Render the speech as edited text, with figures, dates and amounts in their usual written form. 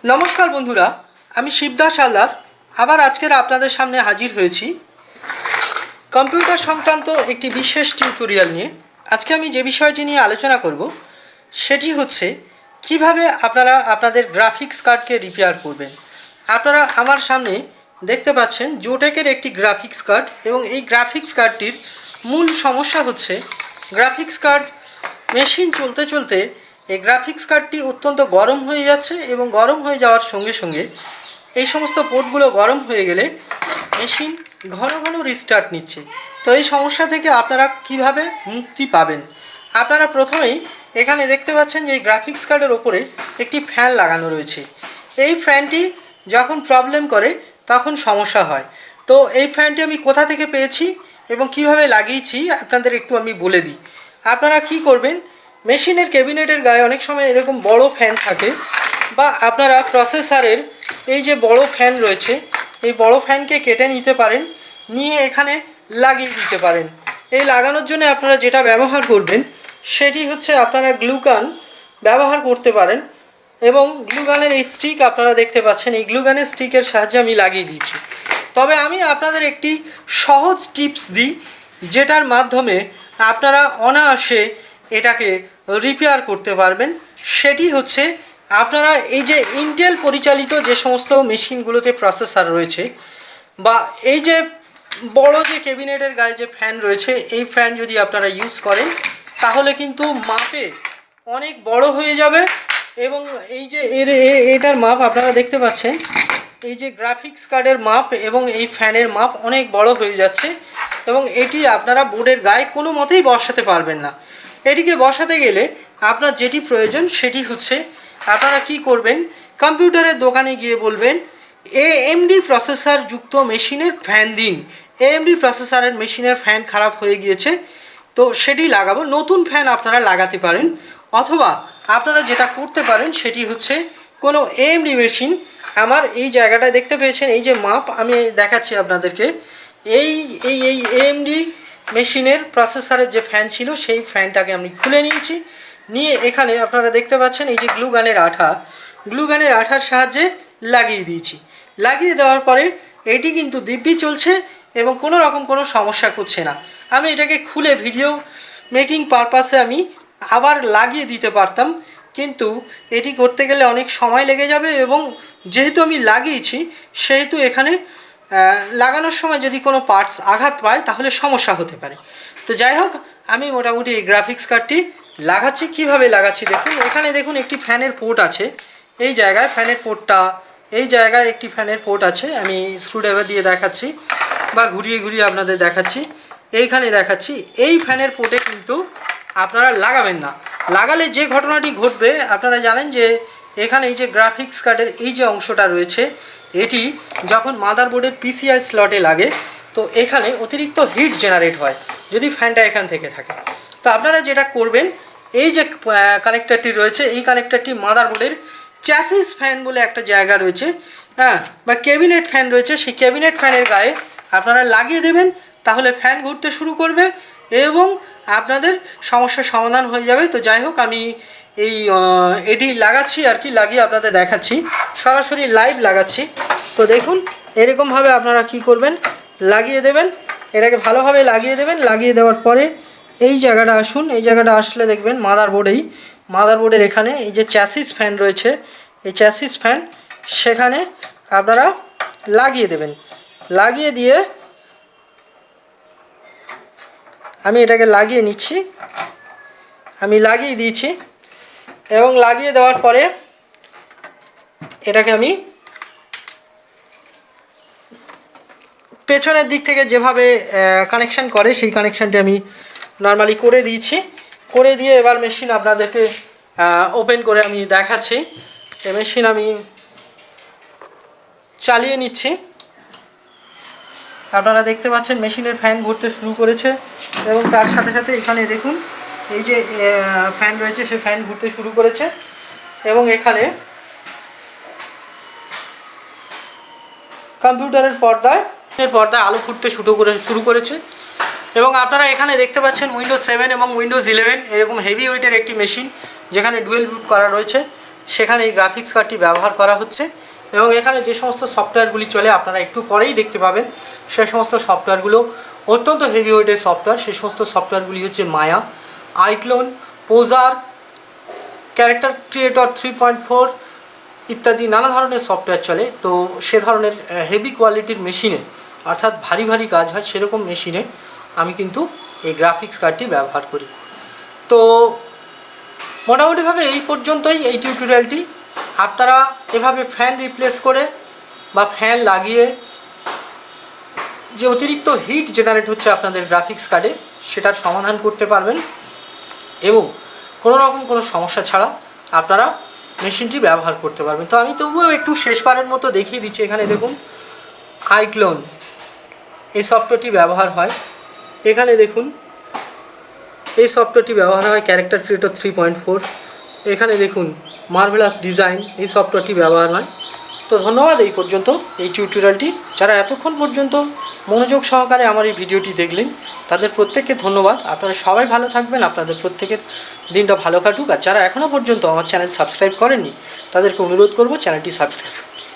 নমস্কার বন্ধুরা, আমি শিবদাস হালদার আবার আজকের আপনাদের সামনে হাজির হয়েছি কম্পিউটার সংক্রান্ত একটি বিশেষ টিউটোরিয়াল নিয়ে। আজকে আমি যে বিষয়টি নিয়ে আলোচনা করব সেটি হচ্ছে কিভাবে আপনারা আপনাদের গ্রাফিক্স কার্ডকে রিপেয়ার করবেন। আপনারা আমার সামনে দেখতে পাচ্ছেন জোটেকের একটি গ্রাফিক্স কার্ড, এবং এই গ্রাফিক্স কার্ডটির মূল সমস্যা হচ্ছে গ্রাফিক্স কার্ড মেশিন চলতে চলতে এই গ্রাফিক্স কার্ডটি অত্যন্ত গরম হয়ে যাচ্ছে, এবং গরম হয়ে যাওয়ার সঙ্গে সঙ্গে এই সমস্ত পোর্টগুলো গরম হয়ে গেলে মেশিন ঘন ঘন রিস্টার্ট নিচ্ছে। তো এই সমস্যা থেকে আপনারা কিভাবে মুক্তি পাবেন? আপনারা প্রথমেই এখানে দেখতে পাচ্ছেন যে এই গ্রাফিক্স কার্ডের ওপরে একটি ফ্যান লাগানো রয়েছে। এই ফ্যানটি যখন প্রবলেম করে তখন সমস্যা হয়। তো এই ফ্যানটি আমি কোথা থেকে পেয়েছি এবং কিভাবে লাগিয়েছি আপনাদের একটু আমি বলে দিই। আপনারা কি করবেন, মেশিনের ক্যাবিনেটের গায়ে অনেক সময় এরকম বড় ফ্যান থাকে, বা আপনারা প্রসেসরের এই যে বড় ফ্যান রয়েছে এই বড় ফ্যানকে কেটে নিতে পারেন, নিয়ে এখানে লাগিয়ে দিতে পারেন। এই লাগানোর জন্য আপনারা যেটা ব্যবহার করবেন সেটি হচ্ছে আপনারা গ্লুগান ব্যবহার করতে পারেন, এবং গ্লুগানের এই স্টিক আপনারা দেখতে পাচ্ছেন, এই গ্লুগানের স্টিকের সাহায্যে আমি লাগিয়ে দিচ্ছি। তবে আমি আপনাদের একটি সহজ টিপস দিই যেটার মাধ্যমে আপনারা অনায়াসে এটাকে রিপেয়ার করতে পারবেন। সেটি হচ্ছে আপনারা এই যে ইন্টেল পরিচালিত যে সমস্ত মেশিনগুলোতে প্রসেসর রয়েছে, বা এই যে বড় যে ক্যাবিনেটের গায়ে যে ফ্যান রয়েছে, এই ফ্যান যদি আপনারা ইউজ করেন তাহলে কিন্তু মাপে অনেক বড় হয়ে যাবে। এবং এই যে এটার মাপ আপনারা দেখতে পাচ্ছেন, এই যে গ্রাফিক্স কার্ডের মাপ এবং এই ফ্যানের মাপ অনেক বড় হয়ে যাচ্ছে, এবং এটি আপনারা বোর্ডের গায়ে কোনো মতেই বসাতে পারবেন না। এটিকে বসাতে গেলে আপনার যেটি প্রয়োজন সেটি হচ্ছে আপনারা কি করবেন, কম্পিউটারের দোকানে গিয়ে বলবেন এএমডি প্রসেসর যুক্ত মেশিনের ফ্যান দিন। এএমডি প্রসেসরের মেশিনের ফ্যান খারাপ হয়ে গিয়েছে, তো সেটি লাগাবো। নতুন ফ্যান আপনারা লাগাতে পারেন, অথবা আপনারা যেটা করতে পারেন সেটি হচ্ছে কোনো এএমডি মেশিন। আমার এই জায়গাটা দেখতে পেয়েছেন, এই যে মাপ আমি দেখাচ্ছি আপনাদেরকে, এই এই এই এএমডি মেশিনের প্রসেসরের যে ফ্যান ছিল সেই ফ্যানটাকে আমি খুলে নিয়েছি, নিয়ে এখানে আপনারা দেখতে পাচ্ছেন এই যে গ্লুগানের আঠার সাহায্যে লাগিয়ে দিয়েছি। লাগিয়ে দেওয়ার পরে এটি কিন্তু দিব্যি চলছে এবং কোনো রকম কোনো সমস্যা করছে না। আমি এটাকে খুলে ভিডিও মেকিং পারপাসে আমি আবার লাগিয়ে দিতে পারতাম, কিন্তু এটি করতে গেলে অনেক সময় লেগে যাবে, এবং যেহেতু আমি লাগিয়েছি সেহেতু এখানে লাগানোর সময় যদি কোনো পার্টস আঘাত পায় তাহলে সমস্যা হতে পারে। তো যাই হোক, আমি মোটামুটি এই গ্রাফিক্স কার্ডটি লাগাচ্ছি। কিভাবে লাগাচ্ছি দেখুন, এখানে দেখুন একটি ফ্যানের পোর্ট আছে, এই জায়গায় ফ্যানের পোর্টটা, এই জায়গায় একটি ফ্যানের পোর্ট আছে। আমি স্ক্রুড্রাইভার দিয়ে দেখাচ্ছি বা ঘুরিয়ে ঘুরিয়ে আপনাদের দেখাচ্ছি। এইখানে দেখাচ্ছি, এই ফ্যানের পোর্টে কিন্তু আপনারা লাগাবেন না। লাগালে যে ঘটনাটি ঘটবে আপনারা জানেন যে এখানে এই যে গ্রাফিক্স কার্ডের এই যে অংশটা রয়েছে, এটি যখন মাদারবোর্ডের পিসিআই স্লটে লাগে তো এখানে অতিরিক্ত হিট জেনারেট হয় যদি ফ্যানটা এখান থেকে থাকে। তো আপনারা যেটা করবেন, এই যে কানেক্টরটি রয়েছে এই কানেক্টরটি মাদারবোর্ডের চ্যাসিস ফ্যান বলে একটা জায়গা রয়েছে, বা ক্যাবিনেট ফ্যান রয়েছে, সেই ক্যাবিনেট ফ্যানের গায়ে আপনারা লাগিয়ে দেবেন, তাহলে ফ্যান ঘুরতে শুরু করবে এবং আপনাদের সমস্যার সমাধান হয়ে যাবে। তো যাই হোক, আমি এটি লাগাচ্ছি আর কি, লাগিয়ে আপনাদের দেখাচ্ছি, সরাসরি লাইভ লাগাচ্ছি। তো দেখুন, এরকমভাবে আপনারা কি করবেন, লাগিয়ে দেবেন, এটাকে ভালোভাবে লাগিয়ে দেবেন। লাগিয়ে দেওয়ার পরে এই জায়গাটা আসুন, এই জায়গাটা আসলে দেখবেন মাদারবোর্ডের এখানে এই যে চ্যাসিস ফ্যান রয়েছে, এই চ্যাসিস ফ্যান সেখানে আপনারা লাগিয়ে দেবেন। লাগিয়ে দিয়ে আমি এটাকে লাগিয়ে নিচ্ছি, আমি লাগিয়ে দিয়েছি, এবং লাগিয়ে দেওয়ার পরে এটাকে আমি পেছনের দিক থেকে যেভাবে কানেকশান করে সেই কানেকশানটি আমি নর্মালি করে দিয়েছি। করে দিয়ে এবার মেশিন আপনাদেরকে ওপেন করে আমি দেখাচ্ছি। এই মেশিন আমি চালিয়ে নিচ্ছি। আপনারা দেখতে পাচ্ছেন মেশিনের ফ্যান ঘুরতে শুরু করেছে, এবং তার সাথে সাথে এখানে দেখুন এই যে ফ্যান রয়েছে সে ফ্যান ঘুরতে শুরু করেছে, এবং এখানে কম্পিউটারের পর্দায় আলো ফুটতে শুরু করেছে। এবং আপনারা এখানে দেখতে পাচ্ছেন উইন্ডোজ 7 এবং উইন্ডোজ 11 এরকম হেভি ওয়েটের একটি মেশিন, যেখানে ডুয়েল বুট করা রয়েছে। সেখানে এই গ্রাফিক্স কার্ডটি ব্যবহার করা হচ্ছে। এবং এখানে যে সমস্ত সফটওয়্যারগুলি চলে আপনারা একটু পরেই দেখতে পাবেন, সে সমস্ত সফটওয়্যারগুলো অত্যন্ত হেভি ওয়েটের সফটওয়্যার। সেই সমস্ত সফটওয়্যারগুলি হচ্ছে মায়া, আইক্লোন, পোজার, ক্যারেক্টার ক্রিয়েটর 3.4 ইত্যাদি নানা ধরনের সফটওয়্যার চলে। তো সে ধরনের হেভি কোয়ালিটির মেশিনে, অর্থাৎ ভারী ভারী কাজ হয় সেরকম মেশিনে আমি কিন্তু এই গ্রাফিক্স কার্ডটি ব্যবহার করি। তো মোটামুটিভাবে এই পর্যন্তই এই টিউটোরিয়ালটি। আপনারা এভাবে ফ্যান রিপ্লেস করে বা ফ্যান লাগিয়ে যে অতিরিক্ত হিট জেনারেট হচ্ছে আপনাদের গ্রাফিক্স কার্ডে সেটার সমাধান করতে পারবেন এবং কোনো রকম কোনো সমস্যা ছাড়া আপনারা মেশিনটি ব্যবহার করতে পারবেন। তো আমি তবুও একটু শেষবারের মতো দেখিয়ে দিচ্ছি। এখানে দেখুন আইক্লোন এই সফটওয়্যারটি ব্যবহার হয়। এখানে দেখুন এই সফটওয়্যারটি ব্যবহার হয় ক্যারেক্টার ক্রিয়েটর 3.4। এখানে দেখুন মার্ভেলাস ডিজাইন এই সফটওয়্যারটি ব্যবহার হয়। তো ধন্যবাদ এই পর্যন্ত এই টিউটোরিয়ালটি। যারা এতক্ষণ পর্যন্ত মনোযোগ সহকারে আমার এই ভিডিওটি দেখলেন তাদের প্রত্যেককে ধন্যবাদ। আপনারা সবাই ভালো থাকবেন, আপনাদের প্রত্যেকের দিনটা ভালো কাটুক। আর যারা এখনও পর্যন্ত আমার চ্যানেল সাবস্ক্রাইব করেননি তাদেরকে অনুরোধ করব চ্যানেলটি সাবস্ক্রাইব